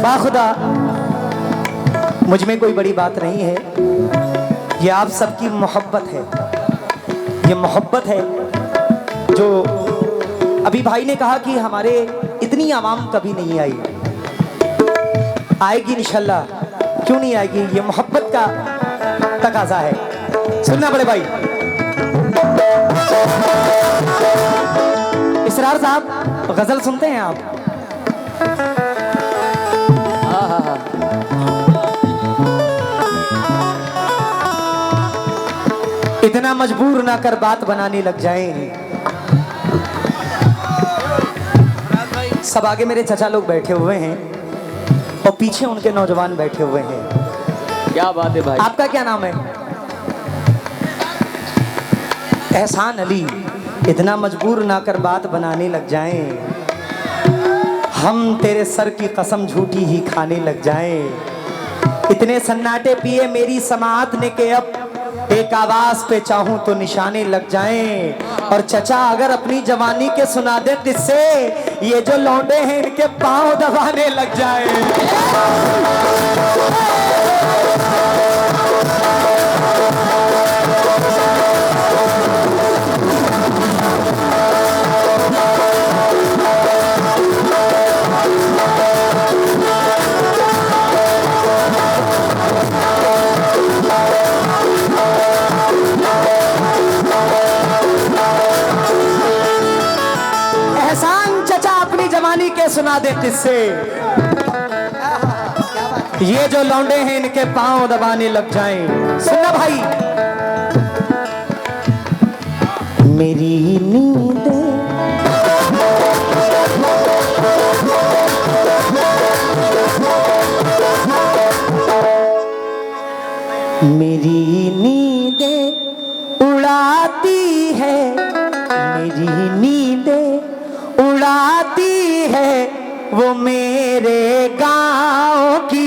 बाखुदा मुझ में कोई बड़ी बात नहीं है, ये आप सबकी मोहब्बत है। ये मोहब्बत है जो अभी भाई ने कहा कि हमारे इतनी आवाम कभी नहीं आई, आएगी इंशाल्लाह। क्यों नहीं आएगी, ये मोहब्बत का तकाजा है। सुनना बड़े भाई, इसरार साहब गजल सुनते हैं आप? इतना मजबूर ना कर बात बनाने लग जाएं। सब आगे मेरे चचा लोग बैठे हुए हैं और पीछे उनके नौजवान बैठे हुए हैं। क्या बात है भाई। आपका क्या नाम है? एहसान अली। इतना मजबूर ना कर बात बनाने लग जाएं, हम तेरे सर की कसम झूठी ही खाने लग जाएं। इतने सन्नाटे पिए मेरी समाअत ने के अब एक आवाज पे चाहूं तो निशाने लग जाएं। और चचा अगर अपनी जवानी के सुना दे किससे, ये जो लौंडे हैं इनके पांव दबाने लग जाएं। के सुना दे किससे, ये जो लौंडे हैं इनके पांव दबाने लग जाएं। सुनना भाई, मेरी नींदें मेरी नींदें उड़ाती है, मेरी नींदें उड़ाती है वो मेरे गांव की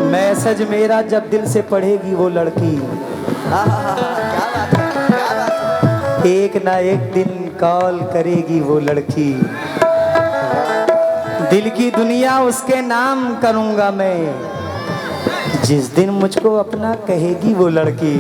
मैसेज मेरा जब दिल से पढ़ेगी वो लड़की, एक ना एक दिन कॉल करेगी वो लड़की। दिल की दुनिया उसके नाम करूंगा मैं, जिस दिन मुझको अपना कहेगी वो लड़की।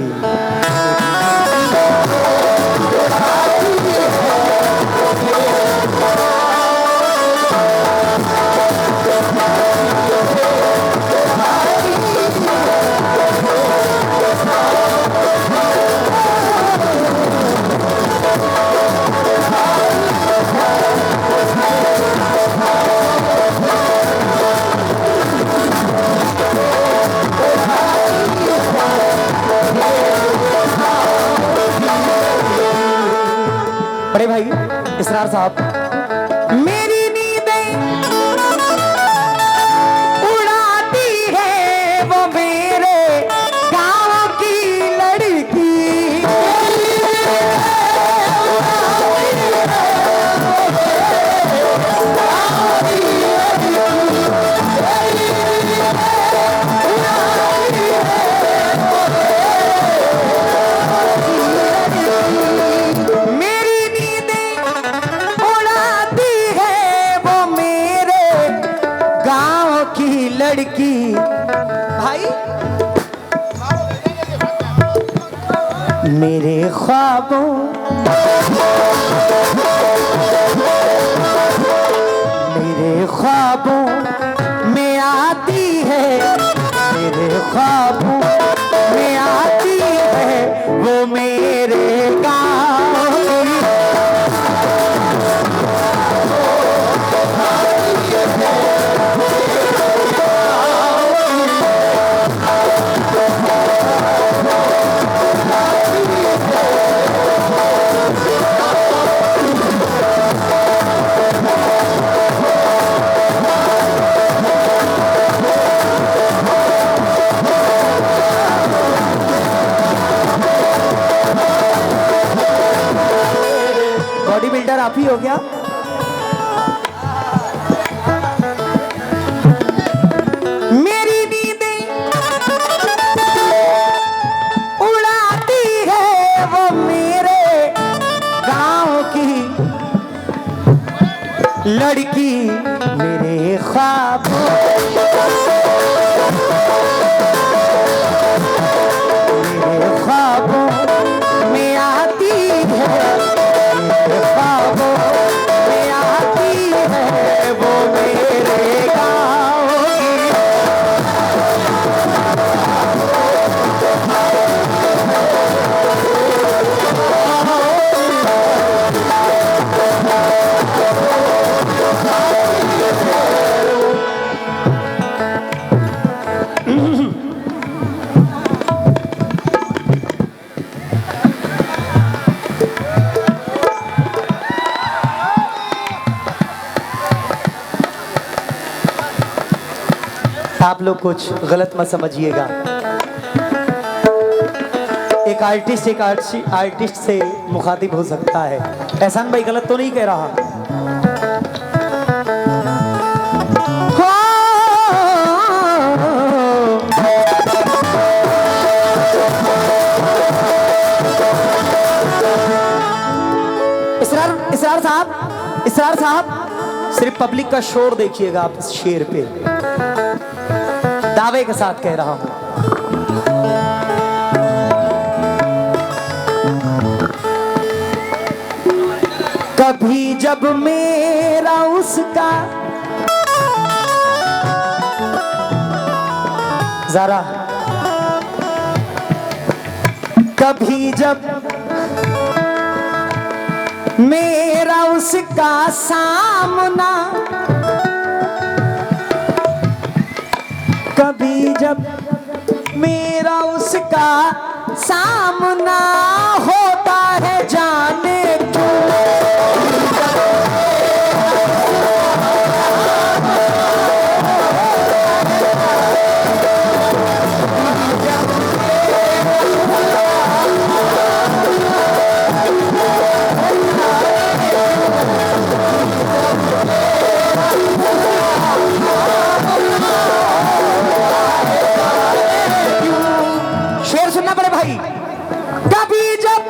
बड़े भाई इसरार साहब, मेरी नींदें उड़ाती है वो मेरे गांव की लड़की। लड़की भाई मेरे ख्वाबों मेरे ख्वाबों में आती है, मेरे ख्वाबों में आती है वो मेरे गाँव की। बॉडी बिल्डर आप ही हो क्या? मेरी नींदें उड़ाती है वो मेरे गांव की लड़की, मेरे ख्वाबों मेरे ख्वाबों में आती है, मेरे ख्वाबों में आती है वो मेरे गाँव की। आप लोग कुछ गलत मत समझिएगा। एक आर्टिस्ट से मुखातिब हो सकता है। एहसान भाई गलत तो नहीं कह रहा? इसरार साहब सिर्फ पब्लिक का शोर देखिएगा आप इस शेर पे। दावे के साथ कह रहा हूं। कभी जब मेरा उसका जरा, कभी जब मेरा उसका सामना, कभी जब मेरा उसका सामना होता है जाने क्यों, कभी जब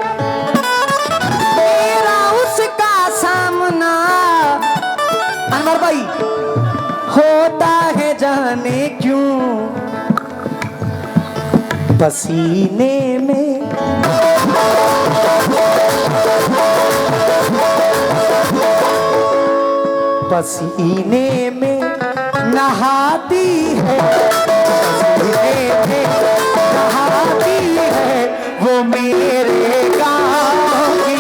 मेरा उसका सामना, अनवर भाई, होता है जाने क्यों पसीने में, पसीने में नहाती है, पसीने में नहाती है वो मेरे गाँव की।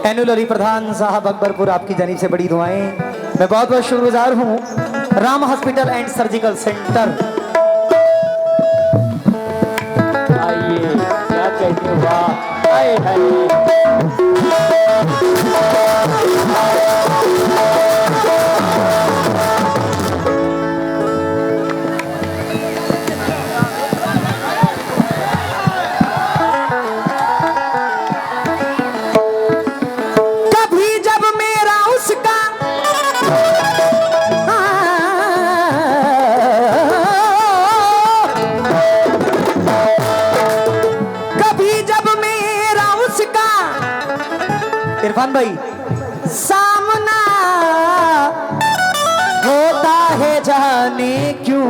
एनुअल अली प्रधान साहब अकबरपुर, आपकी जानिब से बड़ी दुआएं। मैं बहुत बहुत शुक्रगुजार हूँ Ram hospital and surgical centre. आइए, क्या कहते हो, वाह। इरफान भाई सामना होता है जाने क्यों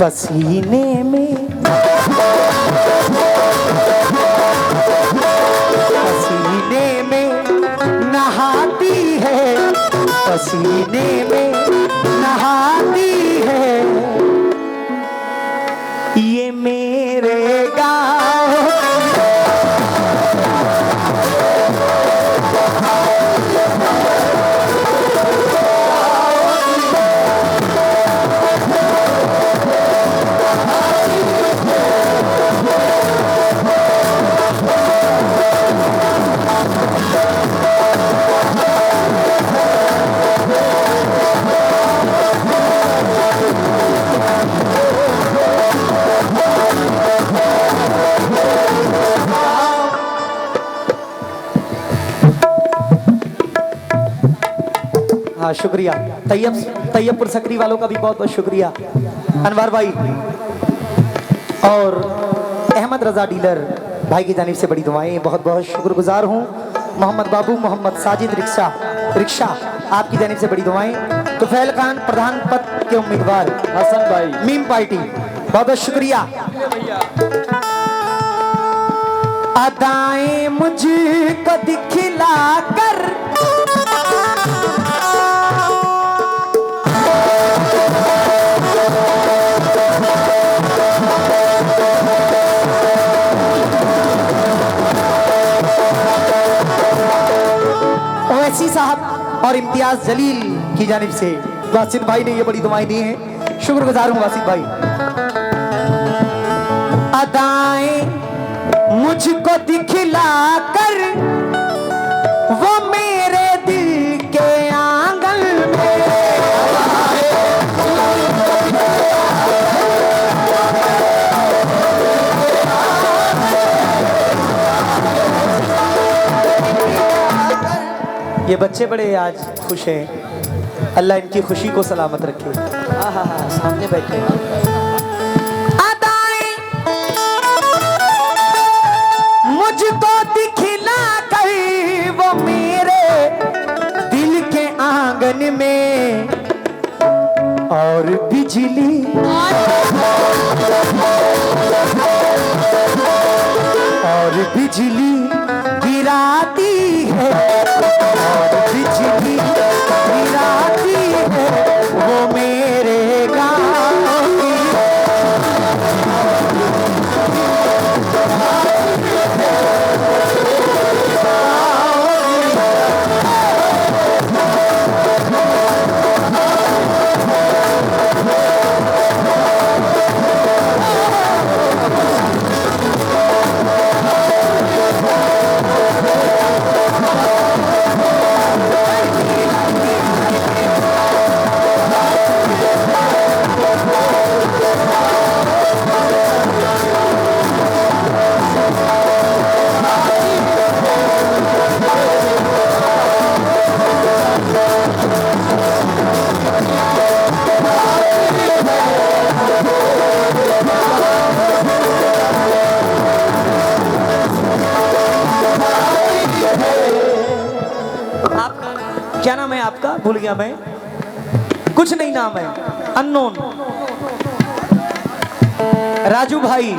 पसीने में, पसीने में नहाती है, पसीने में नहाती है ये मेरे गाँव। हाँ शुक्रिया। तैयबपुर सकरी वालों का भी बहुत बहुत शुक्रिया। अनवर भाई और अहमद रजा डीलर भाई की जानिब से बड़ी दुआएं, बहुत बहुत शुक्रगुजार हूँ। मोहम्मद बाबू, मोहम्मद साजिद रिक्शा आपकी जानिब से बड़ी दुआएं। तुफैल खान प्रधान पद के उम्मीदवार हसन भाई मीम पार्टी, बहुत बहुत शुक्रिया। अदाएं मुझको दिखला कर ओवैसी साहब और इम्तियाज जलील की जानिब से वासिफ भाई ने ये बड़ी दुआएं दी हैं, शुक्रगुजार हूँ वासिफ भाई। अदाएं मुझको दिखला कर वो मेरे दिल के आंगन में, ये बच्चे बड़े आज खुश हैं, अल्लाह इनकी खुशी को सलामत रखे। सामने बैठे अदाएं मुझको दिखला कर वो मेरे दिल के आंगन में, और बिजली और बिजली गिराती है, और बिजली गिराती है वो मेरे गाँव की। क्या नाम है आपका? भूल गया मैं, कुछ नहीं नाम है, अननोन। राजू भाई,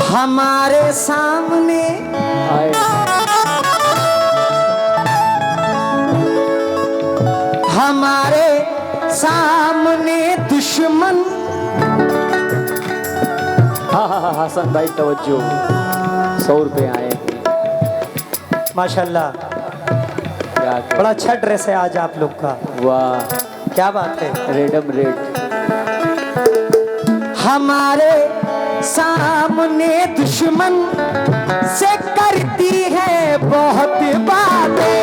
हमारे सामने हमारे सामने दुश्मन। हाँ हसन भाई तवज्जो, 100 रुपए आए माशाल्लाह। बड़ा अच्छा ड्रेस है आज आप लोग का, वाह क्या बात है। रेडम रेड हमारे सामने दुश्मन से करती है बहुत बातें।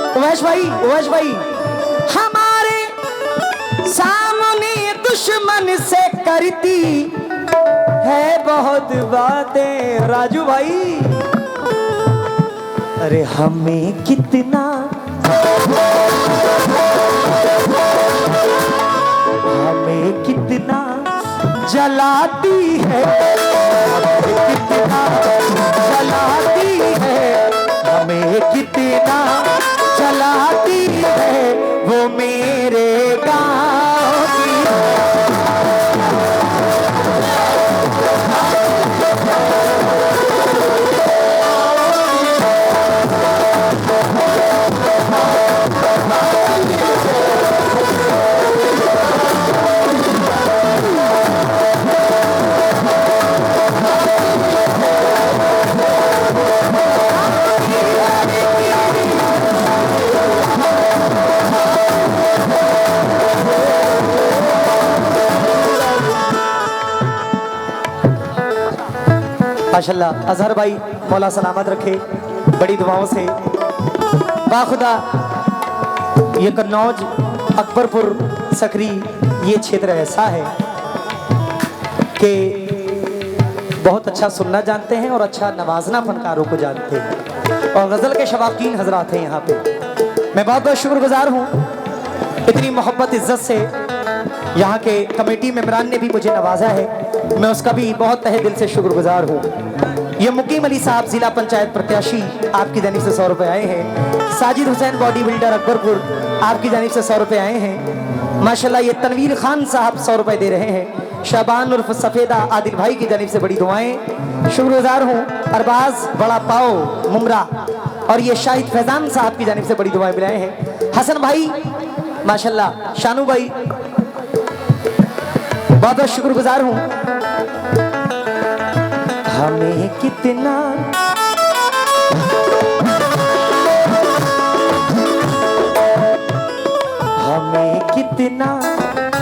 उवैश भाई, हमारे सामने दुश्मन से करती है बहुत बातें। राजू भाई, अरे हमें कितना जलाती है, कितना जलाती है, हमें कितना जलाती है वो मेरे गाँव की। माशाल्लाह अजहर भाई मौला सलामत रखे, बड़ी दुआओं से। बाखुदा ये कन्नौज, अकबरपुर, सकरी ये क्षेत्र ऐसा है कि बहुत अच्छा सुनना जानते हैं और अच्छा नवाजना फनकारों को जानते हैं, और गज़ल के शवाकीन हजरात हैं यहाँ पे। मैं बहुत बहुत शुक्रगुजार हूँ, इतनी मोहब्बत इज्जत से यहाँ के कमेटी मेंबरान ने भी मुझे नवाजा है, मैं उसका भी बहुत तहे दिल से शुक्रगुजार हूँ। ये मुकीम अली साहब जिला पंचायत प्रत्याशी आपकी जानिब से 100 रुपए आए हैं। साजिद हुसैन बॉडी बिल्डर अकबरपुर आपकी जानिब से 100 रुपए आए हैं। माशाल्लाह ये तनवीर खान साहब 100 रुपए दे रहे हैं। शाबान उर्फ सफेदा आदिल भाई की जानिब से बड़ी दुआएं, शुक्रगुजार हूँ। अरबाज बड़ा पाओ मुमरा और ये शाहिद फैजान साहब की जानिब से बड़ी दुआएं मिलाए हैं। हसन भाई माशाल्लाह, शानू भाई बहुत बहुत शुक्रगुजार हूँ। हमें कितना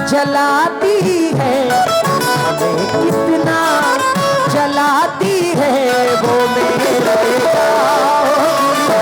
जलाती है, हमें कितना जलाती है वो मेरे गाँव की।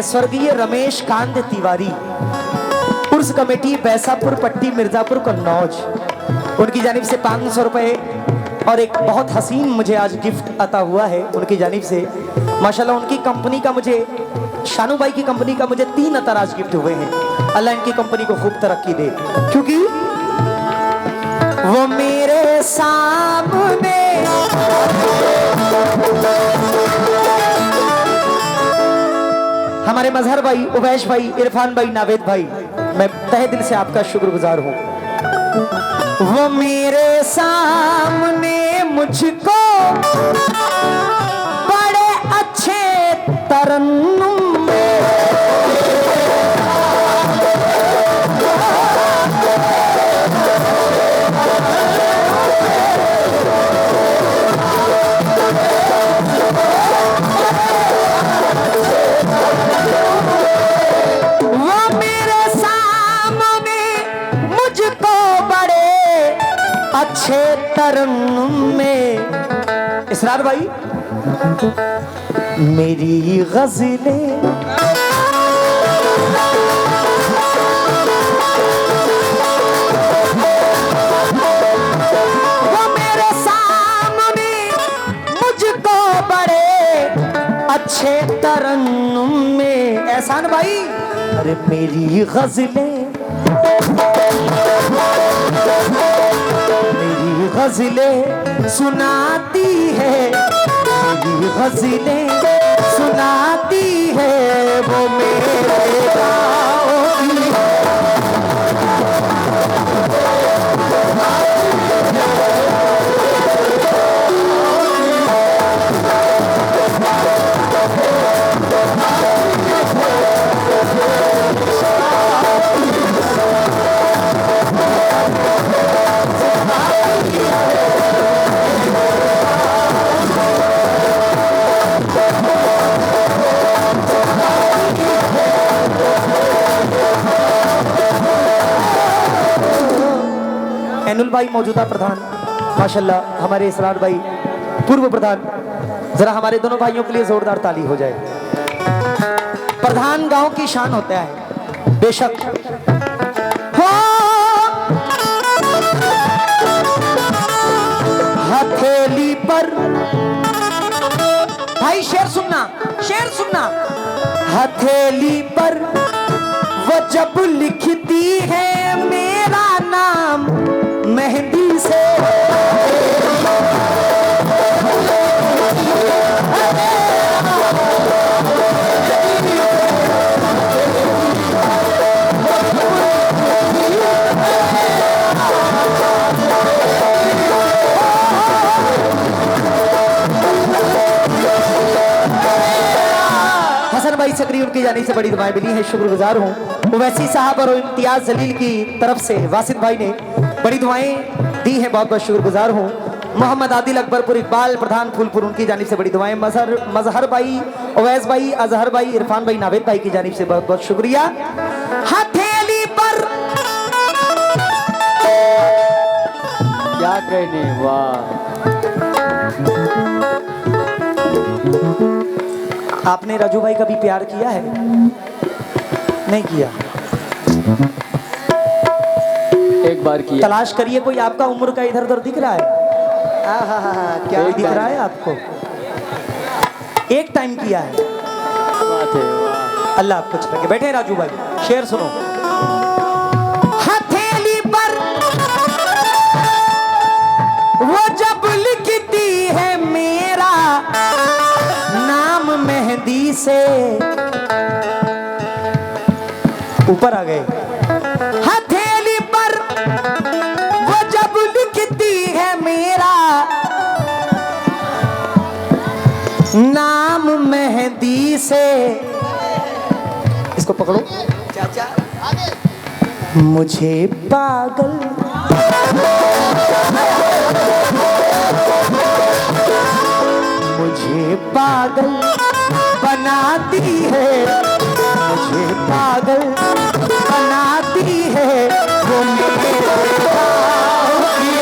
स्वर्गीय रमेश कांत तिवारी, उर्स कमेटी बैसापुर पट्टी मिर्जापुर कन्नौज, उनकी जानिब से 500 रुपए और एक बहुत हसीन मुझे आज गिफ्ट अता हुआ है उनकी जानिब से। माशाल्लाह उनकी कंपनी का मुझे, शानू भाई की कंपनी का मुझे 3 अतर आज गिफ्ट हुए हैं। अल्लाह इनकी कंपनी को खूब तरक्की दे, क्योंकि वो मेरे सामने हमारे मजहर भाई, उवैश भाई, इरफान भाई, नावेद भाई, मैं तहे दिल से आपका शुक्रगुजार हूँ। वो मेरे सामने मुझको बड़े अच्छे तरन्नुम में अच्छे तरन्नुम में इसरार भाई मेरी गज़लें अच्छे तरन्नुम में। एहसान भाई, अरे मेरी गज़लें सुनाती है, मेरी गज़लें सुनाती है वो मेरे गाँव की। एनुल भाई मौजूदा प्रधान, माशाल्लाह हमारे इसरार भाई पूर्व प्रधान, जरा हमारे दोनों भाइयों के लिए जोरदार ताली हो जाए। प्रधान गांव की शान होता है बेशक। हो हथेली पर, भाई शेर सुनना, शेर सुनना। हथेली पर वो जब लिखती है मेरा नाम मेहंदी से, हसन भाई सकरी उनकी जानी से बड़ी दुआएं मिली हैं, शुक्रगुजार हूँ। ओवैसी साहब और इम्तियाज जलील की तरफ से वासिद भाई ने बड़ी दुआएं दी हैं, बहुत बहुत शुक्रगुजार हूँ। मोहम्मद आदिल अकबरपुर इकबाल प्रधान फूलपुर उनकी जानिब से बड़ी दुआएं। मजहर भाई, ओवैस भाई, अजहर भाई, इरफान भाई, नावेद भाई की जानिब से बहुत बहुत शुक्रिया। हथेली पर क्या कहने, वाह। आपने राजू भाई कभी प्यार किया है? नहीं किया? एक बार किया। तलाश करिए, कोई आपका उम्र का इधर उधर दिख रहा है? क्या दिख रहा है आपको? एक टाइम किया है? बात है, वाह। अल्लाह आपको अच्छा लगे। बैठे राजू भाई, शेर सुनो। हथेली पर वो जब लिखती है मेरा नाम मेहंदी से, ऊपर आ गए। हथेली पर वो जब लिखती है मेरा नाम मेहंदी से, इसको पकड़ो चाचा, मुझे पागल मुझे पागल बनाती है, मुझे पागल बनाती है वो मेरे गाँव की।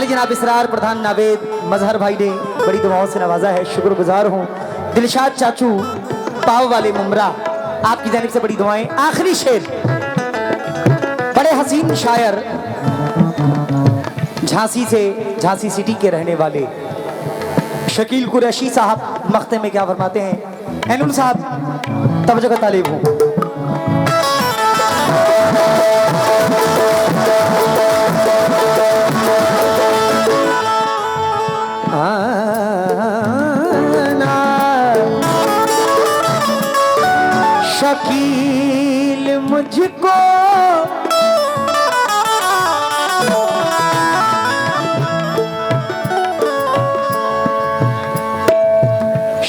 जनाब इसरार प्रधान नावेद मजहर भाई ने बड़ी दुआओं से नवाजा है, शुक्रगुजार हूँ। दिलशाद चाचू पाव वाले मुमरा, आपकी जानिब से बड़ी दुआएं। आखिरी शेर, बड़े हसीन शायर, झांसी से, झांसी सिटी के रहने वाले शकील कुरैशी साहब मख्ते में क्या फरमाते हैं? एनुल साहब तवज्जो का तालिब हूँ। आना शकील मुझको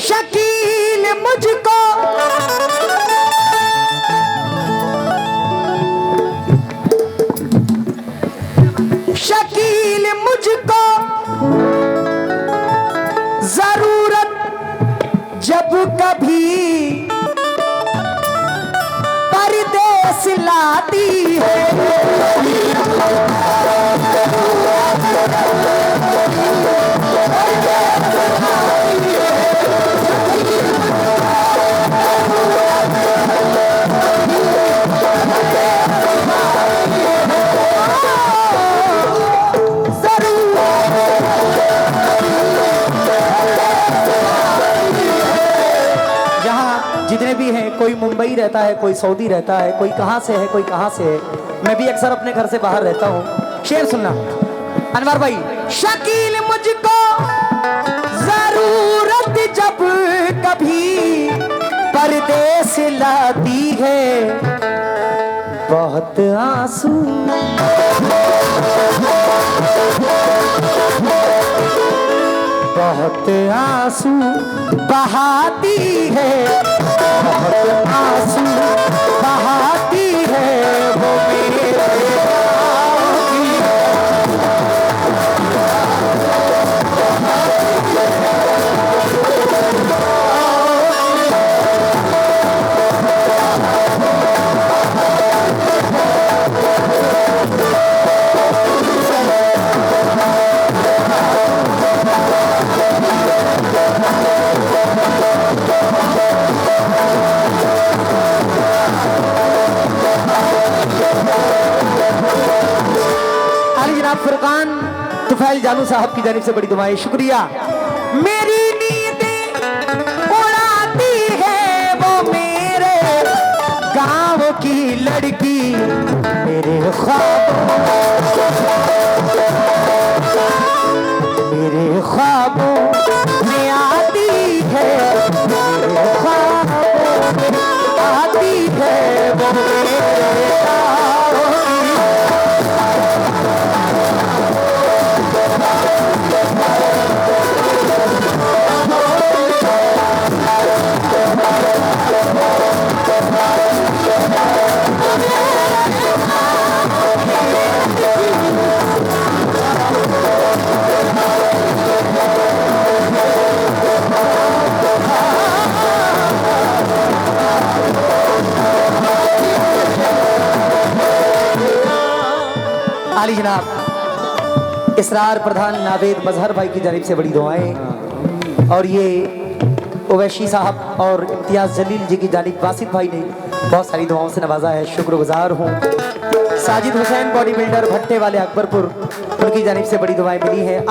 शकील मुझको शकील मुझको जरूरत जब कभी परदेस लाती है जितने भी हैं, कोई मुंबई रहता है, कोई सऊदी रहता है, कोई कहाँ से है, कोई कहाँ से है। मैं भी अक्सर अपने घर से बाहर रहता हूँ। शेर सुनना अनवर भाई। शकील मुझको जरूरत जब कभी परदेस लाती है बहुत आंसू बहुत आंसू बहाती है बहुत आंसू बहाती है वो मेरे फुरकान तुफैल जानू साहब की जानिब से बड़ी दुआएं, शुक्रिया। मेरी नींदें उड़ाती है वो मेरे गांव की लड़की मेरे ख्वाबों में आती है मेरे ख्वाबों में आती है वो मेरे आली जनाब इसरार प्रधान नावेद मजहर भाई की जानिब से बड़ी दुआएं। और ये ओवैसी साहब और इम्तियाज जलील जी की जानिब वासिफ भाई ने बहुत सारी दुआओं से नवाजा है, शुक्रगुजार हूँ। साजिद हुसैन बॉडी बिल्डर भट्टे वाले अकबरपुर, उनकी जानिब से बड़ी दुआएं मिली हैं।